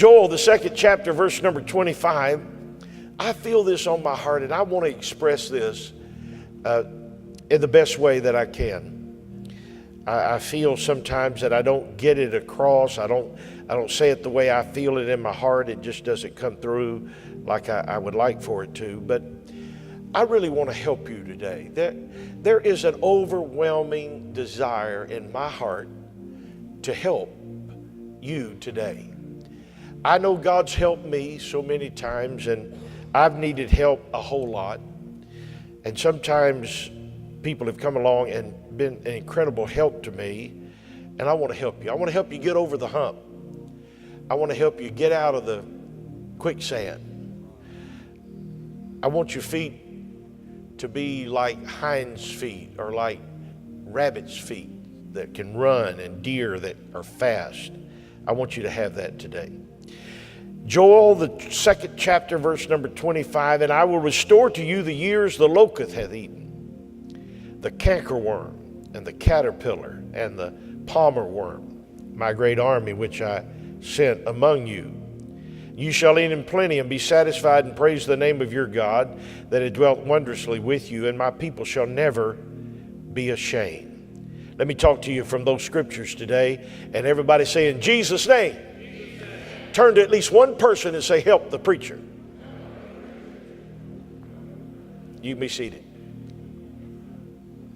Joel, the second chapter, verse number 25. I feel this on my heart, and I want to express this in the best way that I can. I feel sometimes that I don't get it across. I don't say it the way I feel it in my heart. It just doesn't come through like I would like for it to. But I really want to help you today. There is an overwhelming desire in my heart to help you today. I know God's helped me so many times, and I've needed help a whole lot. And sometimes people have come along and been an incredible help to me, and I want to help you. I want to help you get over the hump. I want to help you get out of the quicksand. I want your feet to be like hinds feet or like rabbit's feet that can run and deer that are fast. I want you to have that today. Joel, the second chapter, verse number 25, and I will restore to you the years the locust hath eaten, the cankerworm and the caterpillar and the palmer worm, my great army which I sent among you. You shall eat in plenty and be satisfied, and praise the name of your God that hath dwelt wondrously with you, and my people shall never be ashamed. Let me talk to you from those scriptures today, and everybody say, in Jesus' name. Turn to at least one person and say, help the preacher. You can be seated.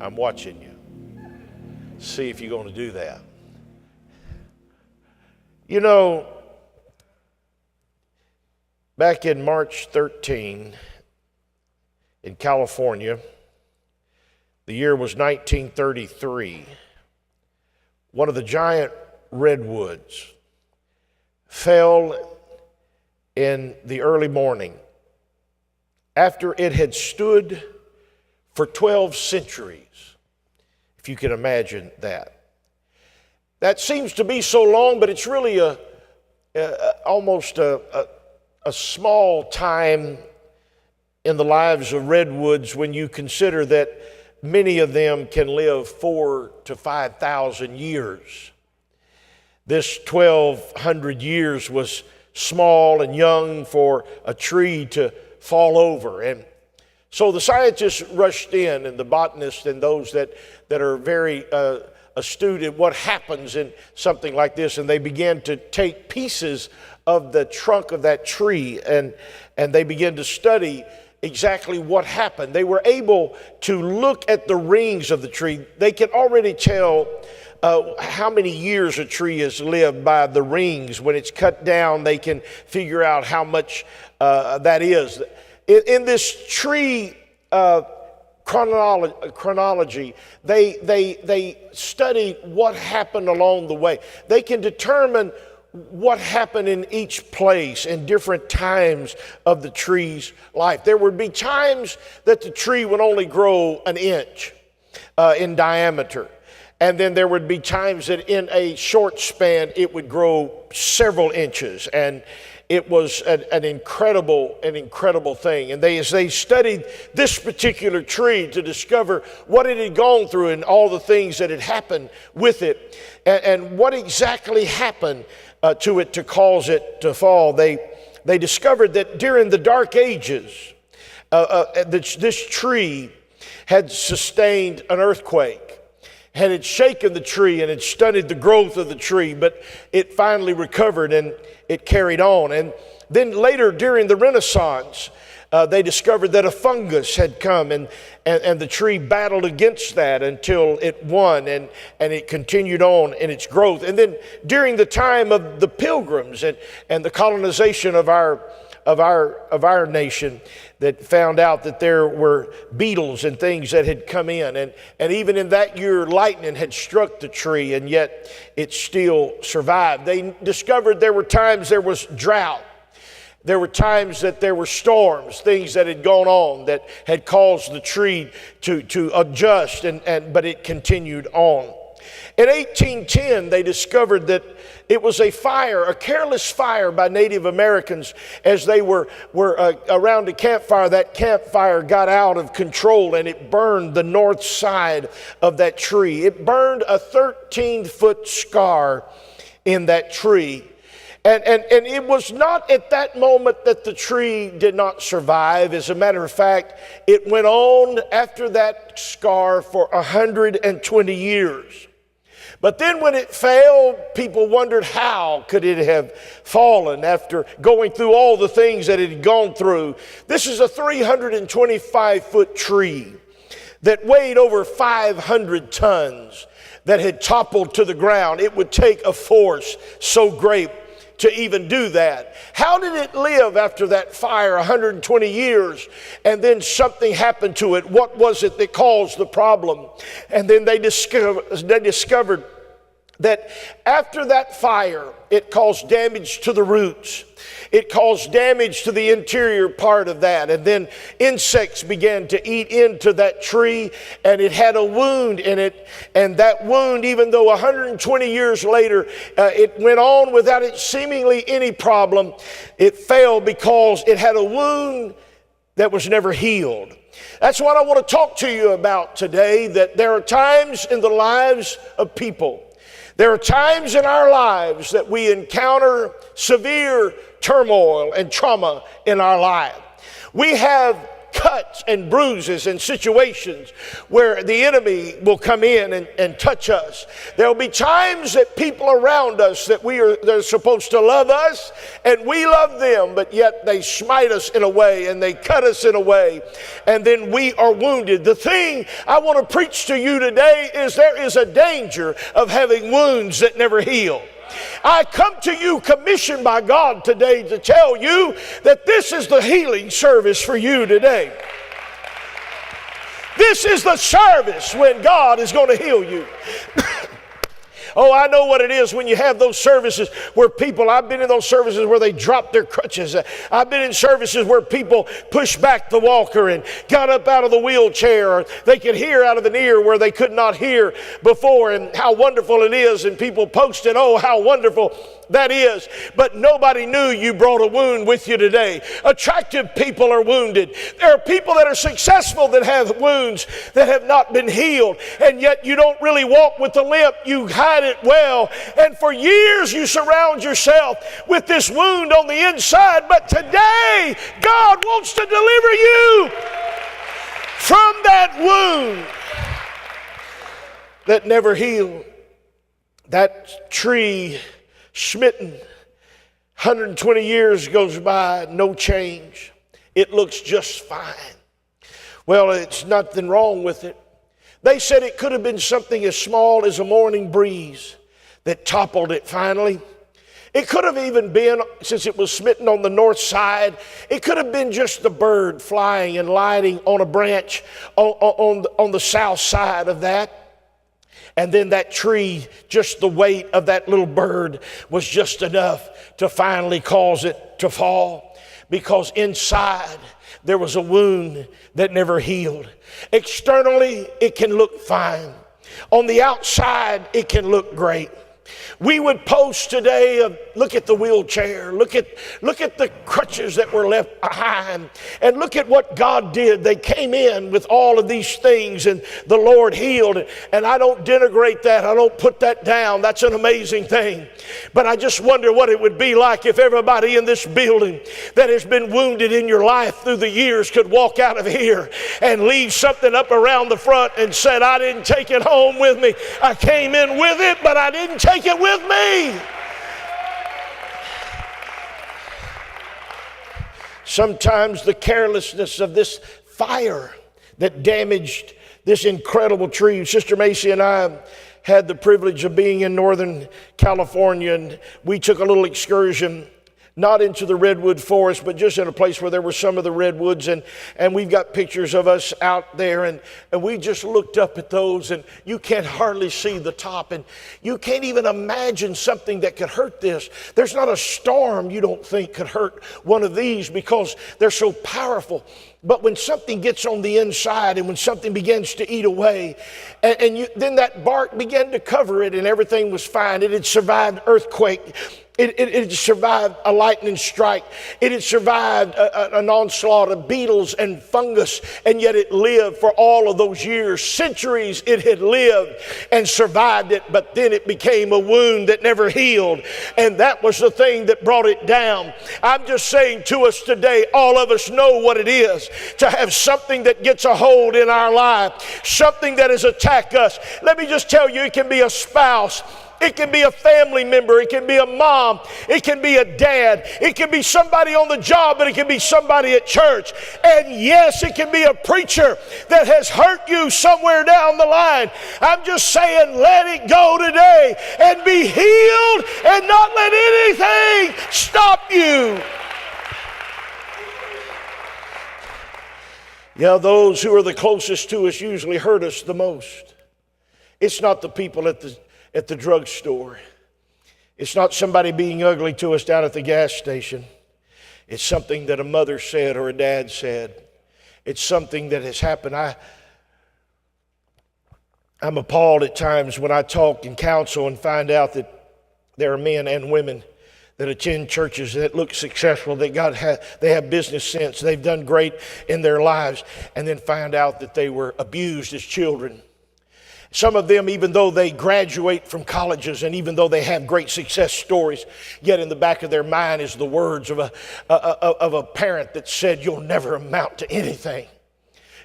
I'm watching you. See if you're going to do that. You know, back in March 13 in California, the year was 1933, one of the giant redwoods fell in the early morning after it had stood for 12 centuries, if you can imagine that. That seems to be so long, but it's really almost a small time in the lives of redwoods when you consider that many of them can live 4,000 to 5,000 years. This 1,200 years was small and young for a tree to fall over. And so the scientists rushed in, and the botanists and those that are very astute at what happens in something like this, and they began to take pieces of the trunk of that tree and they began to study exactly what happened. They were able to look at the rings of the tree. They can already tell how many years a tree has lived by the rings. When it's cut down, they can figure out how much that is. In this tree chronology, they study what happened along the way. They can determine what happened in each place in different times of the tree's life. There would be times that the tree would only grow an inch in diameter. And then there would be times that in a short span, it would grow several inches. And it was an incredible thing. And as they studied this particular tree to discover what it had gone through and all the things that had happened with it and what exactly happened to it to cause it to fall, they discovered that during the Dark Ages, this tree had sustained an earthquake. And it shaken the tree and it stunted the growth of the tree, but it finally recovered and it carried on. And then later during the Renaissance, they discovered that a fungus had come and the tree battled against that until it won and it continued on in its growth. And then during the time of the Pilgrims and the colonization of our nation, that found out that there were beetles and things that had come in. And even in that year, lightning had struck the tree, and yet it still survived. They discovered there were times there was drought. There were times that there were storms, things that had gone on that had caused the tree to adjust, but it continued on. In 1810, they discovered that it was a careless fire by Native Americans as they were around a campfire. That campfire got out of control and it burned the north side of that tree. It burned a 13-foot scar in that tree. And it was not at that moment that the tree did not survive. As a matter of fact, it went on after that scar for 120 years. But then when it fell, people wondered how could it have fallen after going through all the things that it had gone through. This is a 325-foot tree that weighed over 500 tons that had toppled to the ground. It would take a force so great to even do that. How did it live after that fire 120 years and then something happened to it? What was it that caused the problem? And then they discovered that after that fire, it caused damage to the roots. It caused damage to the interior part of that. And then insects began to eat into that tree, and it had a wound in it. And that wound, even though 120 years later, it went on without it seemingly any problem, it fell because it had a wound that was never healed. That's what I want to talk to you about today, that there are times in the lives of people, there are times in our lives that we encounter severe turmoil and trauma in our life. We have cuts and bruises and situations where the enemy will come in and touch us. There will be times that people around us they're supposed to love us and we love them, but yet they smite us in a way and they cut us in a way, and then we are wounded. The thing I want to preach to you today is there is a danger of having wounds that never heal. I come to you commissioned by God today to tell you that this is the healing service for you today. This is the service when God is going to heal you. Oh, I know what it is when you have those services where people, I've been in those services where they dropped their crutches. I've been in services where people pushed back the walker and got up out of the wheelchair, or they could hear out of an ear where they could not hear before, and how wonderful it is. And people posted, oh, how wonderful that is. But nobody knew you brought a wound with you today. Attractive people are wounded. There are people that are successful that have wounds that have not been healed, and yet you don't really walk with the limp. You hide it well, and for years you surround yourself with this wound on the inside. But today God wants to deliver you from that wound that never healed. That tree smitten, 120 years goes by, no change. It looks just fine. Well, it's nothing wrong with it. They said it could have been something as small as a morning breeze that toppled it finally. It could have even been, since it was smitten on the north side, it could have been just the bird flying and lighting on a branch on the south side of that. And then that tree, just the weight of that little bird was just enough to finally cause it to fall, because inside there was a wound that never healed. Externally, it can look fine. On the outside, it can look great. We would post today, look at the wheelchair, look at the crutches that were left behind, and look at what God did. They came in with all of these things and the Lord healed. And I don't denigrate that. I don't put that down. That's an amazing thing. But I just wonder what it would be like if everybody in this building that has been wounded in your life through the years could walk out of here and leave something up around the front and said, I didn't take it home with me. I came in with it, but I didn't take it with me. Sometimes the carelessness of this fire that damaged this incredible tree. Sister Macey and I had the privilege of being in Northern California, and we took a little excursion, not into the redwood forest, but just in a place where there were some of the redwoods, and we've got pictures of us out there, and we just looked up at those, and you can't hardly see the top, and you can't even imagine something that could hurt this. There's not a storm you don't think could hurt one of these because they're so powerful. But when something gets on the inside and when something begins to eat away, then that bark began to cover it and everything was fine. It had survived earthquake. It had survived a lightning strike. It had survived an onslaught of beetles and fungus, and yet it lived for all of those years. Centuries it had lived and survived it, but then it became a wound that never healed, and that was the thing that brought it down. I'm just saying to us today, all of us know what it is to have something that gets a hold in our life, something that has attacked us. Let me just tell you, it can be a spouse. It can be a family member. It can be a mom. It can be a dad. It can be somebody on the job, but it can be somebody at church. And yes, it can be a preacher that has hurt you somewhere down the line. I'm just saying, let it go today and be healed and not let anything stop you. Yeah, those who are the closest to us usually hurt us the most. It's not the people at the drugstore. It's not somebody being ugly to us down at the gas station. It's something that a mother said or a dad said. It's something that has happened. I'm appalled at times when I talk and counsel and find out that there are men and women that attend churches that look successful, that they have business sense, they've done great in their lives, and then find out that they were abused as children. Some of them, even though they graduate from colleges and even though they have great success stories, yet in the back of their mind is the words of a parent that said, "You'll never amount to anything.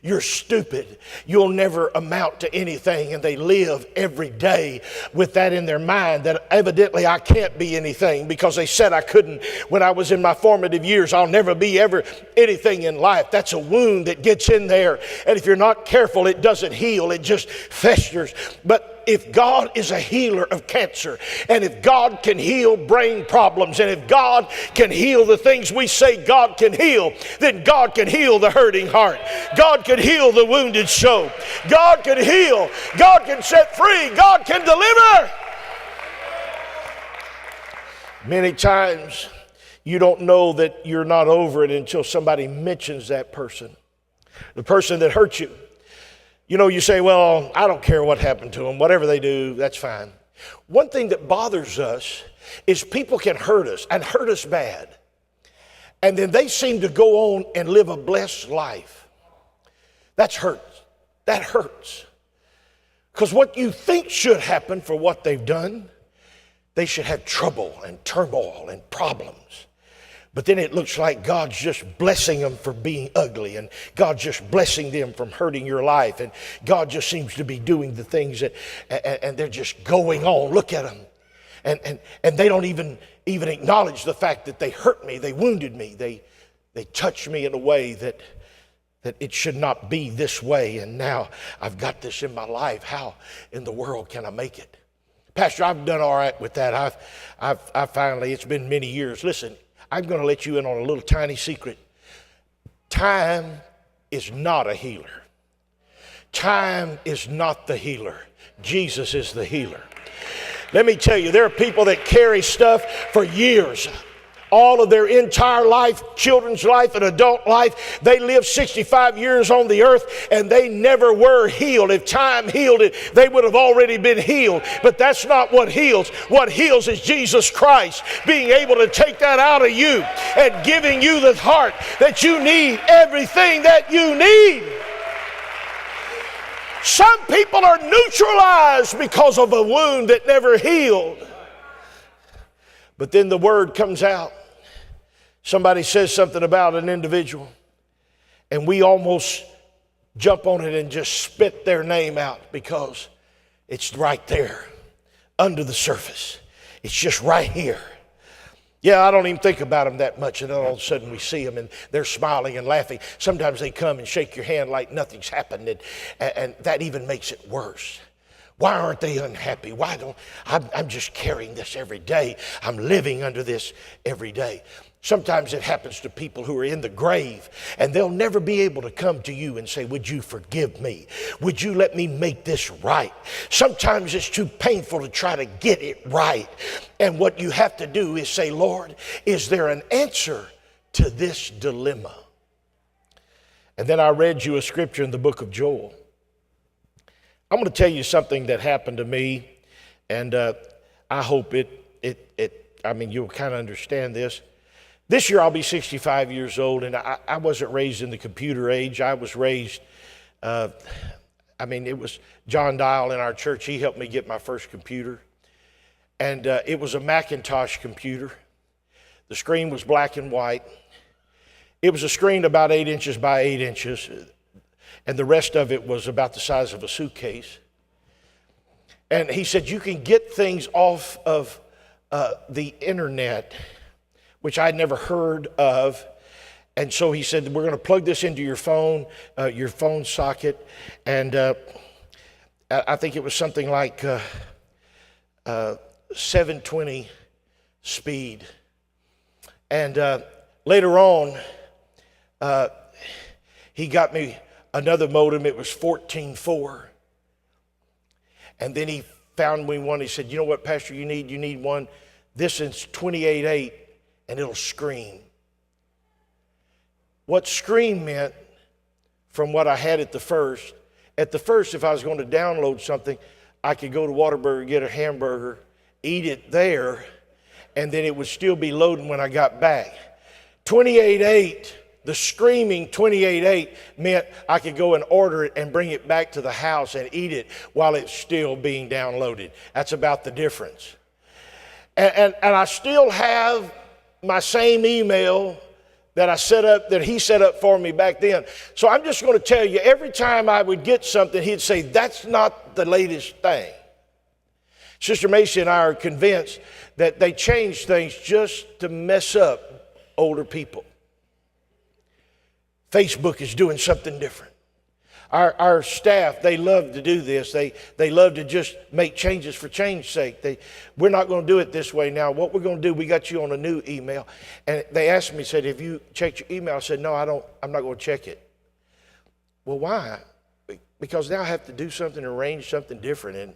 You're stupid. You'll never amount to anything." And they live every day with that in their mind, that evidently I can't be anything because they said I couldn't when I was in my formative years. I'll never be ever anything in life. That's a wound that gets in there. And if you're not careful, it doesn't heal. It just festers. But if God is a healer of cancer, and if God can heal brain problems, and if God can heal the things we say God can heal, then God can heal the hurting heart. God can heal the wounded soul. God can heal. God can set free. God can deliver. Many times you don't know that you're not over it until somebody mentions that person, the person that hurt you. You know, you say, "Well, I don't care what happened to them. Whatever they do, that's fine." One thing that bothers us is people can hurt us and hurt us bad, and then they seem to go on and live a blessed life. That hurts. That hurts. Because what you think should happen for what they've done, they should have trouble and turmoil and problems. But then it looks like God's just blessing them for being ugly, and God's just blessing them from hurting your life, and God just seems to be doing the things that, and they're just going on. Look at them. And they don't even acknowledge the fact that they hurt me, they wounded me, they touched me in a way that it should not be this way, and now I've got this in my life. How in the world can I make it? Pastor, I've done all right with that. I've finally, it's been many years. Listen, I'm going to let you in on a little tiny secret. Time is not a healer. Time is not the healer. Jesus is the healer. Let me tell you, there are people that carry stuff for years. All of their entire life, children's life and adult life, they lived 65 years on the earth and they never were healed. If time healed it, they would have already been healed. But that's not what heals. What heals is Jesus Christ being able to take that out of you and giving you the heart that you need, everything that you need. Some people are neutralized because of a wound that never healed. But then the word comes out. Somebody says something about an individual, and we almost jump on it and just spit their name out because it's right there under the surface. It's just right here. Yeah, I don't even think about them that much, and then all of a sudden we see them and they're smiling and laughing. Sometimes they come and shake your hand like nothing's happened, and that even makes it worse. Why aren't they unhappy? I'm just carrying this every day. I'm living under this every day. Sometimes it happens to people who are in the grave, and they'll never be able to come to you and say, "Would you forgive me? Would you let me make this right?" Sometimes it's too painful to try to get it right. And what you have to do is say, "Lord, is there an answer to this dilemma?" And then I read you a scripture in the book of Joel. I'm going to tell you something that happened to me, and I hope it you'll kind of understand this. This year I'll be 65 years old, and I wasn't raised in the computer age. I was raised, it was John Dial in our church. He helped me get my first computer. And it was a Macintosh computer. The screen was black and white. It was a screen about 8 inches by 8 inches, and the rest of it was about the size of a suitcase. And he said, you can get things off of the internet, which I'd never heard of. And so he said, we're going to plug this into your phone socket. And I think it was something like 720 speed. And later on, he got me another modem. It was 14.4. And then he found me one. He said, you know what, Pastor, you need one. This is 28.8, and it'll scream. What scream meant from what I had at the first, if I was going to download something, I could go to Whataburger, get a hamburger, eat it there, and then it would still be loading when I got back. 28.8, the screaming 28.8 meant I could go and order it and bring it back to the house and eat it while it's still being downloaded. That's about the difference. And I still have my same email that he set up for me back then. So I'm just going to tell you, every time I would get something, he'd say, that's not the latest thing. Sister Macey and I are convinced that they changed things just to mess up older people. Facebook is doing something different. Our staff, they love to do this. They love to just make changes for change's sake. We're not going to do it this way now. What we're going to do, we got you on a new email. And they asked me, said, have you checked your email? I said, no, I'm not going to check it. Well, why? Because now I have to do something, arrange something different. And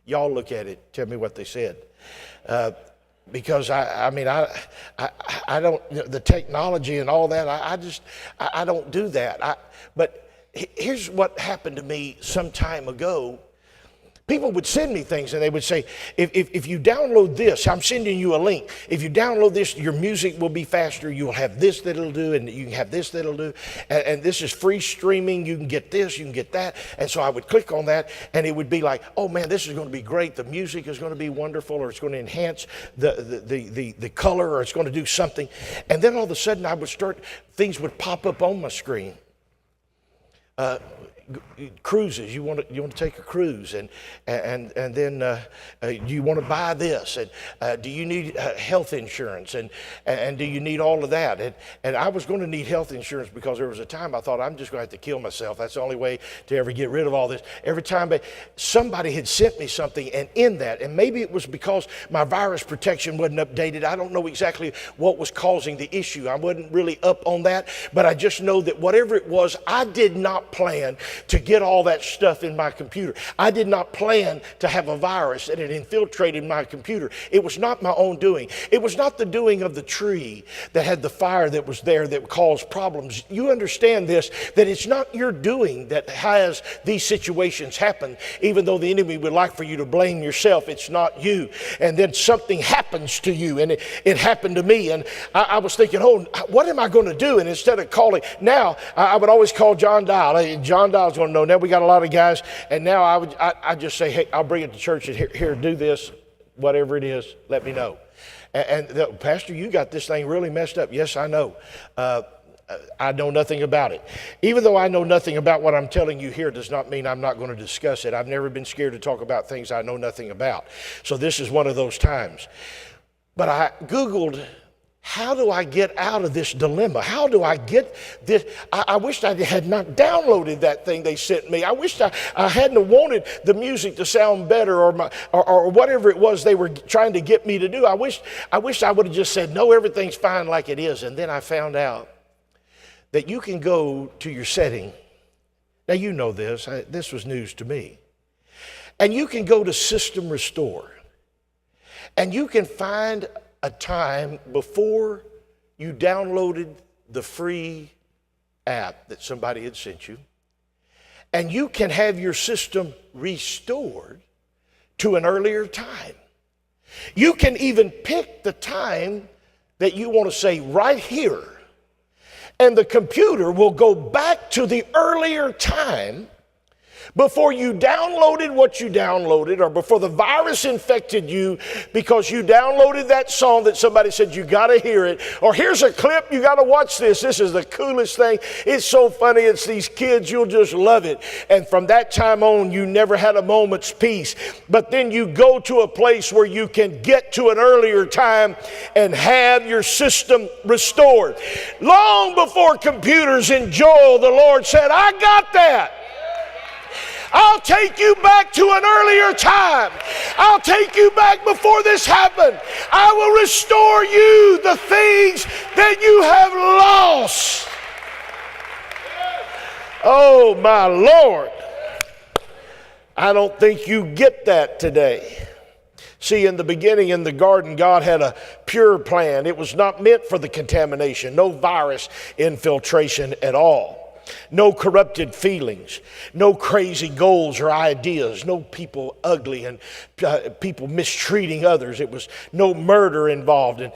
y'all look at it, tell me what they said. Because I don't, the technology and all that, I don't do that. But here's what happened to me some time ago. People would send me things and they would say, if you download this, I'm sending you a link. If you download this, your music will be faster. You'll have this that'll do, and you can have this that'll do. And this is free streaming. You can get this, you can get that. And so I would click on that and it would be like, oh man, this is going to be great. The music is going to be wonderful, or it's going to enhance the color, or it's going to do something. And then all of a sudden things would pop up on my screen. Cruises, you want to take a cruise, and then you want to buy this, and do you need health insurance, and do you need all of that? And I was going to need health insurance because there was a time I thought I'm just going to have to kill myself. That's the only way to ever get rid of all this. Every time somebody had sent me something, and in that, and maybe it was because my virus protection wasn't updated. I don't know exactly what was causing the issue. I wasn't really up on that, but I just know that whatever it was, I did not plan to get all that stuff in my computer. I did not plan to have a virus that had infiltrated my computer. It was not my own doing. It was not the doing of the tree that had the fire that was there that caused problems. You understand this, that it's not your doing that has these situations happen, even though the enemy would like for you to blame yourself. It's not you. And then something happens to you, and it happened to me, and I was thinking, oh, what am I going to do? And instead of calling, now I would always call John Dial. John Dial's going to know. Now we got a lot of guys, and now I just say, hey, I'll bring it to church, and here, do this, whatever it is, let me know. And Pastor, you got this thing really messed up. Yes, I know. I know nothing about it. Even though I know nothing about what I'm telling you here does not mean I'm not going to discuss it. I've never been scared to talk about things I know nothing about. So this is one of those times. But I Googled, how do I get out of this dilemma? How do I get this? I wished I had not downloaded that thing they sent me. I wished I hadn't wanted the music to sound better, or whatever it was they were trying to get me to do. I wish I would have just said, no, everything's fine like it is. And then I found out that you can go to your setting. Now you know this. This was news to me. And you can go to System Restore. And you can find a time before you downloaded the free app that somebody had sent you, and you can have your system restored to an earlier time. You can even pick the time that you want to say right here, and the computer will go back to the earlier time before you downloaded what you downloaded, or before the virus infected you because you downloaded that song that somebody said you got to hear it, or here's a clip, you got to watch this. This is the coolest thing. It's so funny. It's these kids. You'll just love it. And from that time on, you never had a moment's peace. But then you go to a place where you can get to an earlier time and have your system restored. Long before computers in Joel, the Lord said, I got that. I'll take you back to an earlier time. I'll take you back before this happened. I will restore you the things that you have lost. Oh, my Lord. I don't think you get that today. See, in the beginning in the garden, God had a pure plan. It was not meant for the contamination, no virus infiltration at all. No corrupted feelings, no crazy goals or ideas, no people ugly and people mistreating others. It was no murder involved, and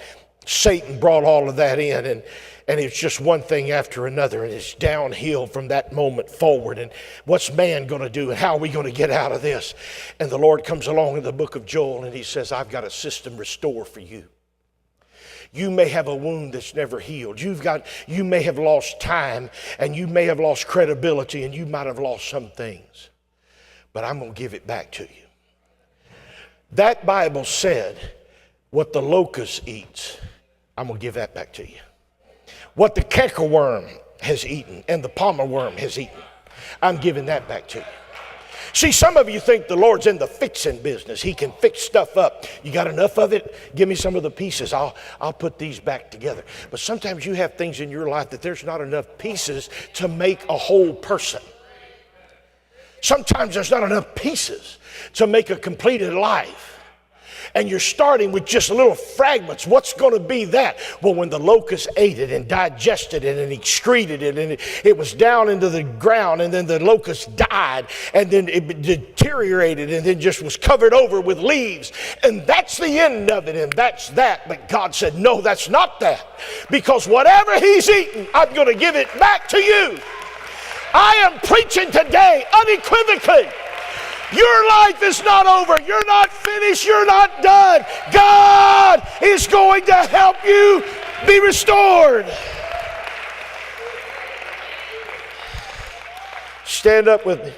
Satan brought all of that in, and it's just one thing after another, and it's downhill from that moment forward. And what's man going to do, and how are we going to get out of this? And the Lord comes along in the book of Joel, and he says, I've got a system restore for you. You may have a wound that's never healed. You may have lost time, and you may have lost credibility, and you might have lost some things. But I'm going to give it back to you. That Bible said, what the locust eats, I'm going to give that back to you. What the cankerworm has eaten and the palmer worm has eaten, I'm giving that back to you. See, some of you think the Lord's in the fixing business. He can fix stuff up. You got enough of it? Give me some of the pieces. I'll put these back together. But sometimes you have things in your life that there's not enough pieces to make a whole person. Sometimes there's not enough pieces to make a completed life. And you're starting with just little fragments. What's going to be that? Well, when the locust ate it and digested it and excreted it, and it was down into the ground, and then the locust died, and then it deteriorated, and then just was covered over with leaves. And that's the end of it, and that's that. But God said, no, that's not that. Because whatever he's eaten, I'm going to give it back to you. I am preaching today unequivocally. Your life is not over. You're not finished. You're not done. God is going to help you be restored. Stand up with me.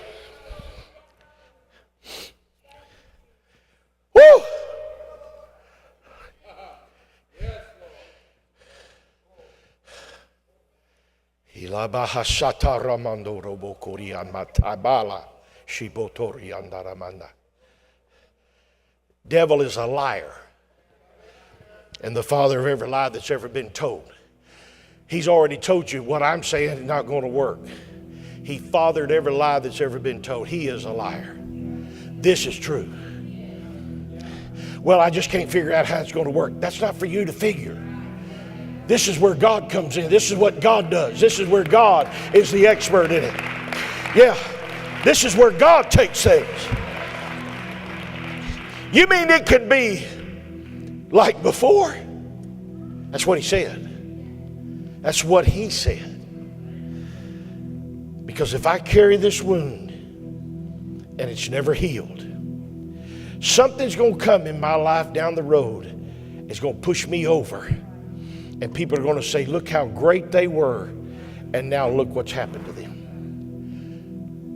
Woo! Ilabahashata ramando robo korian matabala. Devil is a liar and the father of every lie that's ever been told. He's already told you what I'm saying is not going to work. He fathered every lie that's ever been told. He is a liar. This is true. Well, I just can't figure out how it's going to work. That's not for you to figure. This is where God comes in. This is what God does. This is where God is the expert in it. Yeah. This is where God takes things. You mean it could be like before? That's what he said. That's what he said. Because if I carry this wound and it's never healed, something's going to come in my life down the road. It's going to push me over. And people are going to say, look how great they were. And now look what's happened to them.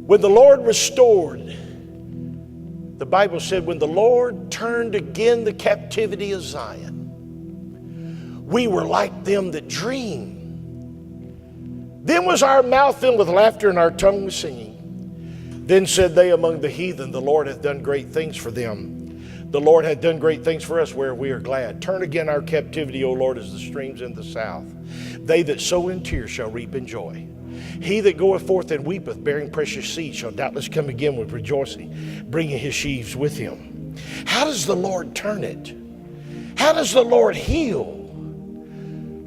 When the Lord restored, the Bible said, when the Lord turned again the captivity of Zion, we were like them that dream. Then was our mouth filled with laughter and our tongue was singing. Then said they among the heathen, the Lord hath done great things for them. The Lord hath done great things for us, where we are glad. Turn again our captivity, O Lord, as the streams in the south. They that sow in tears shall reap in joy. He that goeth forth and weepeth, bearing precious seed, shall doubtless come again with rejoicing, bringing his sheaves with him. How does the Lord turn it? How does the Lord heal?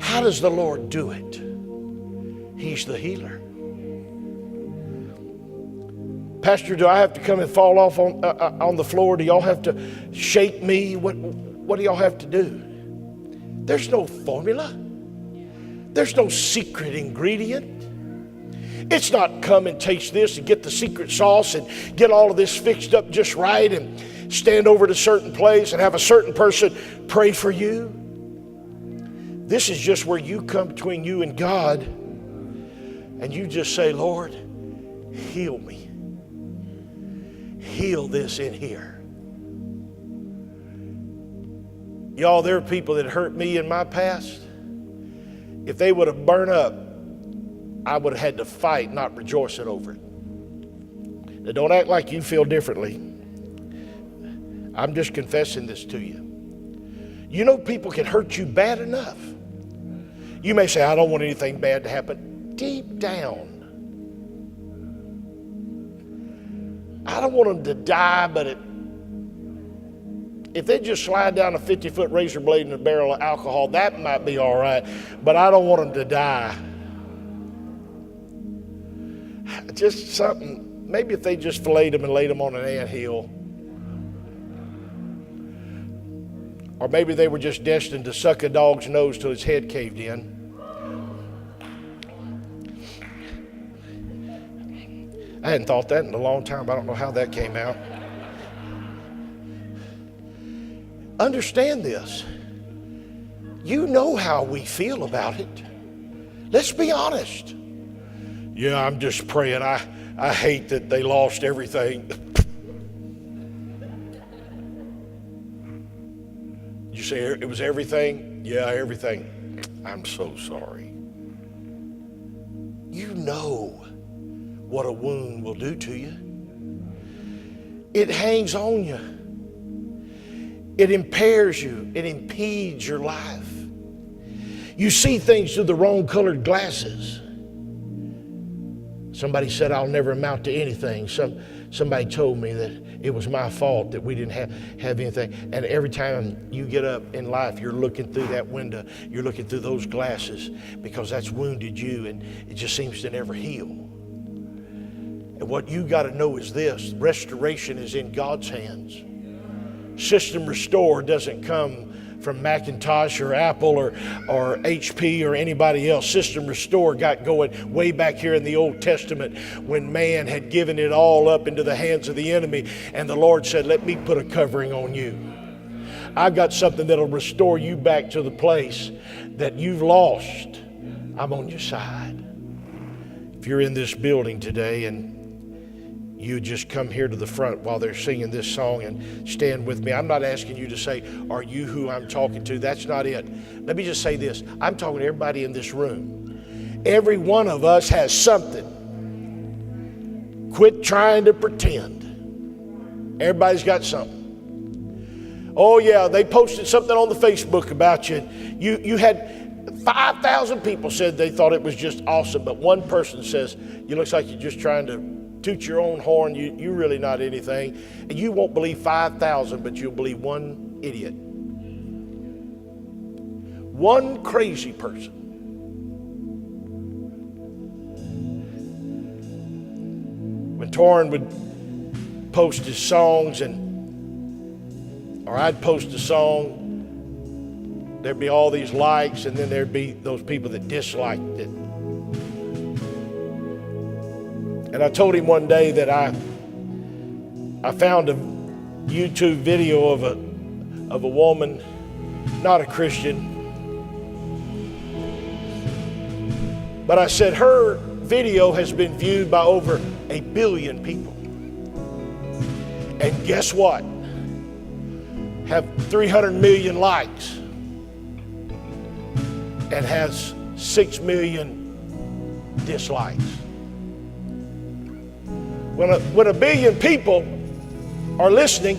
How does the Lord do it? He's the healer. Pastor, do I have to come and fall off on the floor? Do y'all have to shake me? What do y'all have to do? There's no formula. There's no secret ingredient. It's not come and taste this and get the secret sauce and get all of this fixed up just right and stand over at a certain place and have a certain person pray for you. This is just where you come between you and God and you just say, Lord, heal me. Heal this in here. Y'all, there are people that hurt me in my past. If they would have burned up, I would have had to fight, not rejoicing over it. Now, don't act like you feel differently. I'm just confessing this to you. You know, people can hurt you bad enough. You may say, I don't want anything bad to happen. Deep down, I don't want them to die, but if they just slide down a 50-foot razor blade in a barrel of alcohol, that might be all right, but I don't want them to die. Just something, maybe if they just filleted them and laid them on an anthill. Or maybe they were just destined to suck a dog's nose till his head caved in. I hadn't thought that in a long time. I don't know how that came out. Understand this. You know how we feel about it. Let's be honest. Yeah, I'm just praying. I hate that they lost everything. You say it was everything? Yeah, everything. I'm so sorry. You know what a wound will do to you. It hangs on you. It impairs you. It impedes your life. You see things through the wrong colored glasses. Somebody said, I'll never amount to anything. Somebody told me that it was my fault that we didn't have anything. And every time you get up in life, you're looking through that window. You're looking through those glasses because that's wounded you and it just seems to never heal. And what you got to know is this: restoration is in God's hands. System Restore doesn't come from Macintosh or Apple or HP or anybody else. System Restore got going way back here in the Old Testament when man had given it all up into the hands of the enemy, and the Lord said, let me put a covering on you. I've got something that'll restore you back to the place that you've lost. I'm on your side. If you're in this building today and you just come here to the front while they're singing this song and stand with me. I'm not asking you to say, are you who I'm talking to? That's not it. Let me just say this. I'm talking to everybody in this room. Every one of us has something. Quit trying to pretend. Everybody's got something. Oh yeah, they posted something on the Facebook about you. You had 5,000 people said they thought it was just awesome, but one person says, you looks like you're just trying to toot your own horn. You're really not anything. And you won't believe 5,000, but you'll believe one idiot. One crazy person. When Torrin would post his songs or I'd post a song, there'd be all these likes, and then there'd be those people that disliked it. And I told him one day that I found a YouTube video of a woman, not a Christian, but I said her video has been viewed by over 1 billion people. And guess what? Have 300 million likes and has 6 million dislikes. When 1 billion people are listening,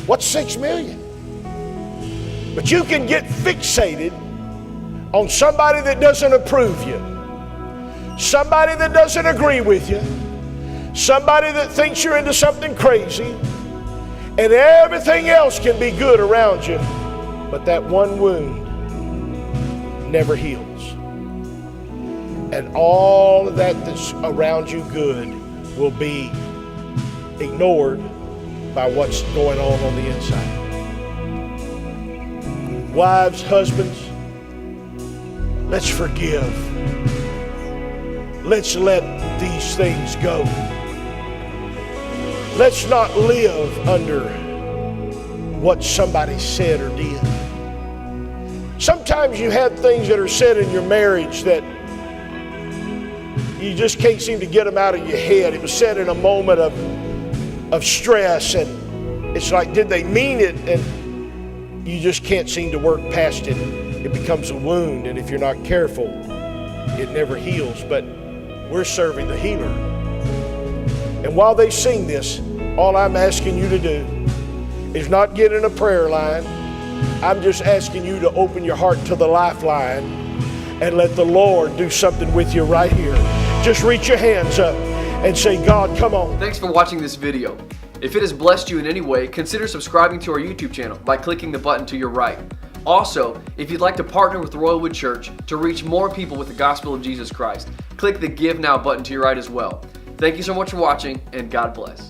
what's 6 million? But you can get fixated on somebody that doesn't approve you, somebody that doesn't agree with you, somebody that thinks you're into something crazy, and everything else can be good around you, but that one wound never heals. And all of that that's around you good will be ignored by what's going on the inside. Wives, husbands, let's forgive. Let's let these things go. Let's not live under what somebody said or did. Sometimes you have things that are said in your marriage that you just can't seem to get them out of your head. It was said in a moment of stress, and it's like, did they mean it? And you just can't seem to work past it. It becomes a wound, and if you're not careful, it never heals. But we're serving the healer. And while they sing this, all I'm asking you to do is not get in a prayer line. I'm just asking you to open your heart to the lifeline and let the Lord do something with you right here. Just reach your hands up and say, God, come on. Thanks for watching this video. If it has blessed you in any way, consider subscribing to our YouTube channel by clicking the button to your right. Also, if you'd like to partner with Royalwood Church to reach more people with the gospel of Jesus Christ, click the Give Now button to your right as well. Thank you so much for watching, and God bless.